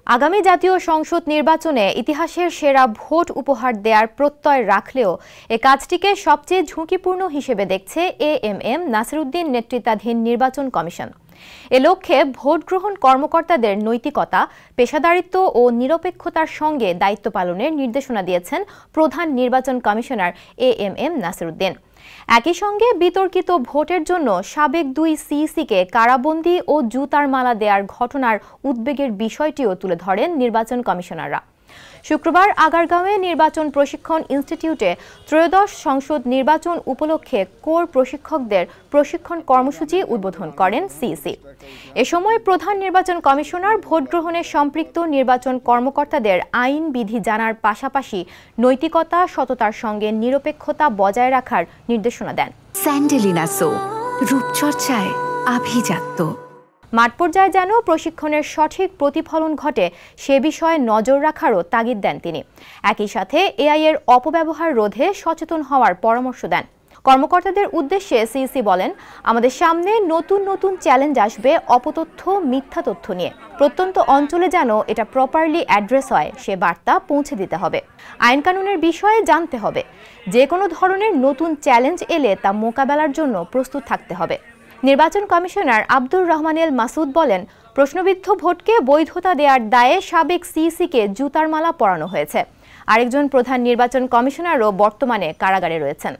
আগামী জাতীয় সংসদ নির্বাচনে ইতিহাসের সেরা ভোট উপহার দেওয়ার প্রত্যয় রাখলেও এ কাজটিকে সবচেয়ে ঝুঁকিপূর্ণ হিসেবে দেখছে এএমএম নাসিরউদ্দিন নেতৃত্বাধীন নির্বাচন কমিশন। এ লক্ষ্যে ভোট গ্রহণ কর্মকর্তাদের নৈতিকতা, পেশাদারিত্ব ও নিরপেক্ষতার সঙ্গে দায়িত্ব পালনের নির্দেশনা দিয়েছেন প্রধান নির্বাচন কমিশনার এএমএম নাসিরউদ্দিন। একই সঙ্গে বিতর্কিত ভোটের জন্য সাবেক 2 সিইসিকে কারাবন্দী ও জুতার মালা দেওয়ার ঘটনার উদ্বেগের বিষয়টিও তুলে ধরেন নির্বাচন কমিশনাররা। শুক্রবার আগারগাঁওয়ে নির্বাচন প্রশিক্ষণ ইনস্টিটিউটে ত্রয়োদশ সংসদ নির্বাচন উপলক্ষে কোর প্রশিক্ষকদের প্রশিক্ষণ কর্মসূচি উদ্বোধন করেন সিইসি। এ সময় প্রধান নির্বাচন কমিশনার ভোট গ্রহণে সম্পৃক্ত নির্বাচন কর্মকর্তাদের আইন বিধি জানার পাশাপাশি নৈতিকতা, সততার সঙ্গে নিরপেক্ষতা বজায় রাখার নির্দেশনা দেন। স্যান্ডেলিনা সো, রূপচর্চায় আভিজাত্য। মাঠ পর্যায়ে যেন প্রশিক্ষণের সঠিক প্রতিফলন ঘটে সে বিষয়ে নজর রাখারও তাগিদ দেন তিনি। একই সাথে এআই এর অপব্যবহার রোধে সচেতন হওয়ার পরামর্শ দেন। কর্মকর্তাদের উদ্দেশ্যে সিইসি বলেন, আমাদের সামনে নতুন নতুন চ্যালেঞ্জ আসবে অপতথ্য, মিথ্যা তথ্য নিয়ে। প্রত্যন্ত অঞ্চলে যেন এটা প্রপারলি অ্যাড্রেস হয় সে বার্তা পৌঁছে দিতে হবে। আইন কানুনের বিষয়ে জানতে হবে। যে কোনো ধরনের নতুন চ্যালেঞ্জ এলে তা মোকাবেলার জন্য প্রস্তুত থাকতে হবে। নির্বাচন কমিশনার আব্দুর রহমান এল মাসুদ বলেন, প্রশ্নবিদ্ধ ভোটকে বৈধতা দেওয়ার দায়ে সাবেক সিইসিকে জুতার মালা পরানো হয়েছে। আরেকজন প্রধান নির্বাচন কমিশনারও বর্তমানে কারাগারে রয়েছেন।